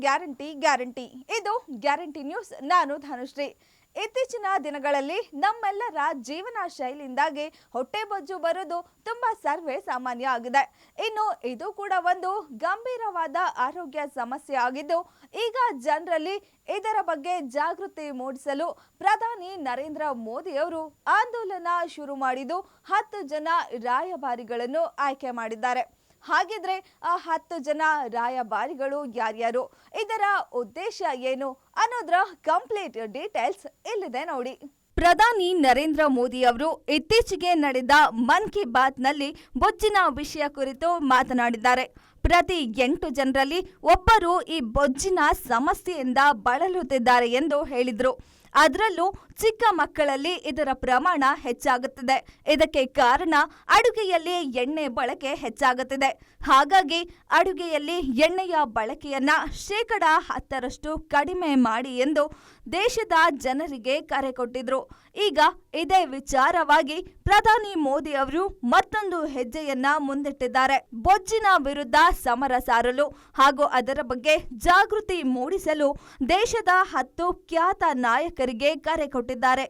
Guarantee guarantee ಇದು guarantee news. ನಾನು ಧನುಶ್ರೀ. ಇತ್ತೀಚಿನ ದಿನಗಳಲ್ಲಿ ನಮ್ಮೆಲ್ಲರ ಜೀವನ ಶೈಲಿಯಿಂದಾಗಿ ಹೊಟ್ಟೆಬೊಜ್ಜು ಬರೋದು ತುಂಬಾ ಸರ್ವೇ ಸಾಮಾನ್ಯ ಆಗಿದೆ. ಇನ್ನು ಇದು ಕೂಡ ಒಂದು ಗಂಭೀರವಾದ ಆರೋಗ್ಯ ಸಮಸ್ಯೆ ಆಗಿದ್ದು, ಈಗ ಜನರಲ್ಲಿ ಇದರ ಬಗ್ಗೆ ಜಾಗೃತಿ ಮೂಡಿಸಲು ಪ್ರಧಾನಿ ನರೇಂದ್ರ ಮೋದಿ ಅವರು ಆಂದೋಲನ ಶುರು ಮಾಡಿದ್ದು 10 ಜನ ರಾಯಭಾರಿಗಳನ್ನು ಆಯ್ಕೆ ಮಾಡಿದ್ದಾರೆ. ಹಾಗಿದ್ರೆ ಆ 10 ಜನ ರಾಯಭಾರಿಗಳು ಯಾರ್ಯಾರು, ಇದರ ಉದ್ದೇಶ ಏನು ಅನ್ನೋದ್ರ ಕಂಪ್ಲೀಟ್ ಡೀಟೇಲ್ಸ್ ಇಲ್ಲಿದೆ ನೋಡಿ. ಪ್ರಧಾನಿ ನರೇಂದ್ರ ಮೋದಿ ಅವರು ಇತ್ತೀಚೆಗೆ ನಡೆದ ಮನ್ ಕಿ ಬಾತ್ ನಲ್ಲಿ ಬೊಜ್ಜಿನ ವಿಷಯ ಕುರಿತು ಮಾತನಾಡಿದ್ದಾರೆ. ಪ್ರತಿ 8 ಜನರಲ್ಲಿ ಒಬ್ಬರು ಈ ಬೊಜ್ಜಿನ ಸಮಸ್ಯೆಯಿಂದ ಬಳಲುತ್ತಿದ್ದಾರೆ ಎಂದು ಹೇಳಿದ್ರು. ಅದರಲ್ಲೂ ಚಿಕ್ಕ ಮಕ್ಕಳಲ್ಲಿ ಇದರ ಪ್ರಮಾಣ ಹೆಚ್ಚಾಗುತ್ತಿದೆ. ಇದಕ್ಕೆ ಕಾರಣ ಅಡುಗೆಯಲ್ಲಿ ಎಣ್ಣೆ ಬಳಕೆ ಹೆಚ್ಚಾಗುತ್ತಿದೆ. ಹಾಗಾಗಿ ಅಡುಗೆಯಲ್ಲಿ ಎಣ್ಣೆಯ ಬಳಕೆಯನ್ನ 10% ಕಡಿಮೆ ಮಾಡಿ ಎಂದು ದೇಶದ ಜನರಿಗೆ ಕರೆ ಕೊಟ್ಟಿದ್ರು. ಈಗ ಇದೇ ವಿಚಾರವಾಗಿ ಪ್ರಧಾನಿ ಮೋದಿ ಅವರು ಮತ್ತೊಂದು ಹೆಜ್ಜೆಯನ್ನ ಮುಂದಿಟ್ಟಿದ್ದಾರೆ. ಬೊಜ್ಜಿನ ವಿರುದ್ಧ ಸಮರ ಸಾರಲು ಹಾಗೂ ಅದರ ಬಗ್ಗೆ ಜಾಗೃತಿ ಮೂಡಿಸಲು ದೇಶದ 10 ಖ್ಯಾತ ನಾಯಕರಿಗೆ ಕರೆ ಕೊಟ್ಟಿದ್ದಾರೆ.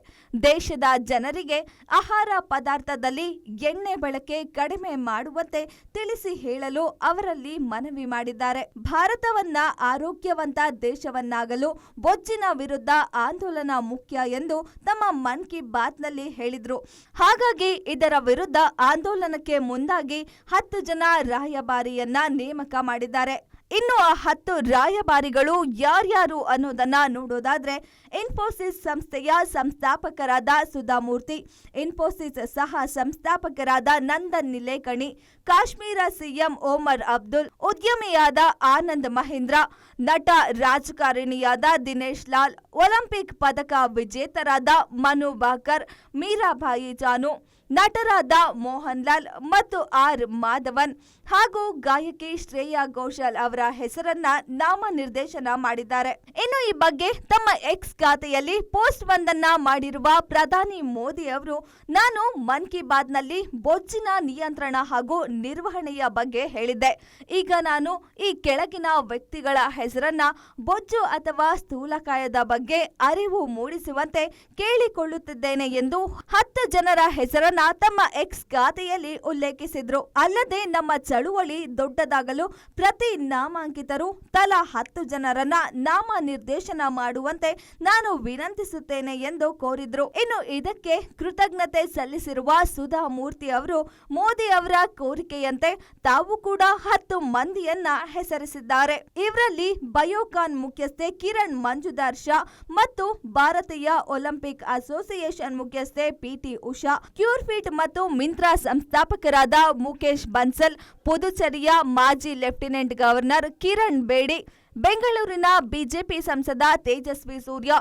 ದೇಶದ ಜನರಿಗೆ ಆಹಾರ ಪದಾರ್ಥದಲ್ಲಿ ಎಣ್ಣೆ ಬಳಕೆ ಕಡಿಮೆ ಮಾಡುವಂತೆ ತಿಳಿಸಿ ಹೇಳಲು ಅವರಲ್ಲಿ ಮನವಿ ಮಾಡಿದ್ದಾರೆ. ಭಾರತವನ್ನ ಆರೋಗ್ಯವಂತ ದೇಶವನ್ನಾಗಲು ಬೊಜ್ಜಿನ ವಿರುದ್ಧ ಆಂದೋಲನ ಮುಖ್ಯ ಎಂದು ತಮ್ಮ ಮನ್ ಕಿ ಬಾತ್ ನಲ್ಲಿ ಹೇಳಿದ್ರು. ಹಾಗಾಗಿ ಇದರ ವಿರುದ್ಧ ಆಂದೋಲನಕ್ಕೆ ಮುಂದಾಗಿ 10 ಜನ ರಾಯಭಾರಿಯನ್ನ ನೇಮಕ ಮಾಡಿದ್ದಾರೆ. ಇನ್ನು ಆ 10 ರಾಯಭಾರಿಗಳು ಯಾರ್ಯಾರು ಅನ್ನೋದನ್ನ ನೋಡೋದಾದ್ರೆ, ಇನ್ಫೋಸಿಸ್ ಸಂಸ್ಥೆಯ ಸಂಸ್ಥಾಪಕರಾದ ಸುಧಾಮೂರ್ತಿ, ಇನ್ಫೋಸಿಸ್ ಸಹ ಸಂಸ್ಥಾಪಕರಾದ ನಂದನ್ ನಿಲೇಕಣಿ, ಕಾಶ್ಮೀರ ಸಿಎಂ ಒಮರ್ ಅಬ್ದುಲ್, ಉದ್ಯಮಿಯಾದ ಆನಂದ್ ಮಹೀಂದ್ರ, ನಟ ರಾಜಕಾರಣಿಯಾದ ದಿನೇಶ್ ಲಾಲ್, ಒಲಿಂಪಿಕ್ ಪದಕ ವಿಜೇತರಾದ ಮನು ಭಾಕರ್, ಮೀರಾಬಾಯಿ ಚಾನು, ನಟರಾದ ಮೋಹನ್ ಲಾಲ್ ಮತ್ತು ಆರ್ ಮಾಧವನ್ ಹಾಗೂ ಗಾಯಕಿ ಶ್ರೇಯಾ ಘೋಷಾಲ್ ಅವರ ಹೆಸರನ್ನ ನಾಮನಿರ್ದೇಶನ ಮಾಡಿದ್ದಾರೆ. ಇನ್ನು ಈ ಬಗ್ಗೆ ತಮ್ಮ ಎಕ್ಸ್ ಖಾತೆಯಲ್ಲಿ ಪೋಸ್ಟ್ ಒಂದನ್ನ ಮಾಡಿರುವ ಪ್ರಧಾನಿ ಮೋದಿ ಅವರು, ನಾನು ಮನ್ ಕಿ ಬಾತ್ ನಲ್ಲಿ ಬೊಜ್ಜಿನ ನಿಯಂತ್ರಣ ಹಾಗೂ ನಿರ್ವಹಣೆಯ ಬಗ್ಗೆ ಹೇಳಿದ್ದೆ. ಈಗ ನಾನು ಈ ಕೆಳಗಿನ ವ್ಯಕ್ತಿಗಳ ಹೆಸರನ್ನ ಬೊಜ್ಜು ಅಥವಾ ಸ್ಥೂಲಕಾಯದ ಬಗ್ಗೆ ಅರಿವು ಮೂಡಿಸುವಂತೆ ಕೇಳಿಕೊಳ್ಳುತ್ತಿದ್ದೇನೆ ಎಂದು 10 ಜನರ ಹೆಸರನ್ನ ತಮ್ಮ ಎಕ್ಸ್ ಖಾತೆಯಲ್ಲಿ ಉಲ್ಲೇಖಿಸಿದ್ರು. ಅಲ್ಲದೆ ನಮ್ಮ ಚಳುವಳಿ ದೊಡ್ಡದಾಗಲು ಪ್ರತಿ ನಾಮಾಂಕಿತರು ತಲಾ 10 ಜನರನ್ನ ನಾಮ ನಿರ್ದೇಶನ ಮಾಡುವಂತೆ ನಾನು ವಿನಂತಿಸುತ್ತೇನೆ ಎಂದು ಕೋರಿದ್ರು. ಇನ್ನು ಇದಕ್ಕೆ ಕೃತಜ್ಞತೆ ಸಲ್ಲಿಸಿರುವ ಸುಧಾಮೂರ್ತಿ ಅವರು, ಮೋದಿ ಅವರ ಕೋರಿಕೆಯಂತೆ ತಾವು ಕೂಡ 10 ಮಂದಿಯನ್ನ ಹೆಸರಿಸಿದ್ದಾರೆ. ಇವರಲ್ಲಿ ಬಯೋಕಾನ್ ಮುಖ್ಯಸ್ಥೆ ಕಿರಣ್ ಮಂಜುದಾರ್ ಶಾ ಮತ್ತು ಭಾರತೀಯ ಒಲಿಂಪಿಕ್ ಅಸೋಸಿಯೇಷನ್ ಮುಖ್ಯಸ್ಥೆ ಪಿಟಿ ಉಷಾ, ಕ್ಯೂರ್ಫಿಟ್ ಮತ್ತು ಮಿಂತ್ರಾ ಸಂಸ್ಥಾಪಕರಾದ ಮುಖೇಶ್ ಬನ್ಸಲ್, ಪುದುಚೇರಿಯ ಮಾಜಿ ಲೆಫ್ಟಿನೆಂಟ್ ಗವರ್ನರ್ ಕಿರಣ್ ಬೇಡಿ, ಬೆಂಗಳೂರಿನ ಬಿಜೆಪಿ ಸಂಸದ ತೇಜಸ್ವಿ ಸೂರ್ಯ,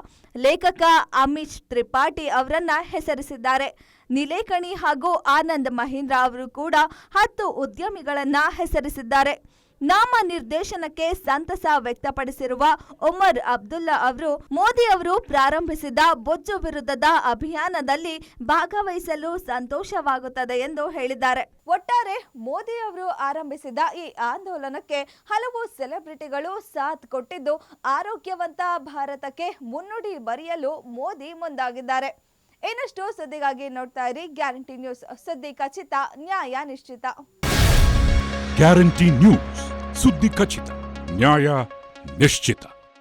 ಲೇಖಕ ಅಮಿಶ್ ತ್ರಿಪಾಠಿ ಅವರನ್ನ ಹೆಸರಿಸಿದ್ದಾರೆ. ನಿಲೇಕಣಿ ಹಾಗೂ ಆನಂದ್ ಮಹೀಂದ್ರ ಅವರು ಕೂಡ 10 ಉದ್ಯಮಿಗಳನ್ನ ಹೆಸರಿಸಿದ್ದಾರೆ. ನಾಮ ನಿರ್ದೇಶನಕ್ಕೆ ಸಂತಸ ವ್ಯಕ್ತಪಡಿಸಿರುವ ಒಮರ್ ಅಬ್ದುಲ್ಲಾ ಅವರು, ಮೋದಿ ಅವರು ಪ್ರಾರಂಭಿಸಿದ ಬೊಜ್ಜು ವಿರುದ್ಧದ ಅಭಿಯಾನದಲ್ಲಿ ಭಾಗವಹಿಸಲು ಸಂತೋಷವಾಗುತ್ತದೆ ಎಂದು ಹೇಳಿದ್ದಾರೆ. ಒಟ್ಟಾರೆ ಮೋದಿ ಅವರು ಆರಂಭಿಸಿದ ಈ ಆಂದೋಲನಕ್ಕೆ ಹಲವು ಸೆಲೆಬ್ರಿಟಿಗಳು ಸಾಥ್ ಕೊಟ್ಟಿದ್ದು, ಆರೋಗ್ಯವಂತ ಭಾರತಕ್ಕೆ ಮುನ್ನುಡಿ ಬರೆಯಲು ಮೋದಿ ಮುಂದಾಗಿದ್ದಾರೆ. ಇನ್ನಷ್ಟು ಸುದ್ದಿಗಾಗಿ ನೋಡ್ತಾ ಇರಿ ಗ್ಯಾರಂಟಿ ನ್ಯೂಸ್. ಸುದ್ದಿ ಖಚಿತ, ನ್ಯಾಯ ನಿಶ್ಚಿತ. ಗ್ಯಾರಂಟಿ ನ್ಯೂಸ್, ಸುದ್ದಿ ಖಚಿತ, ನ್ಯಾಯ ನಿಶ್ಚಿತ.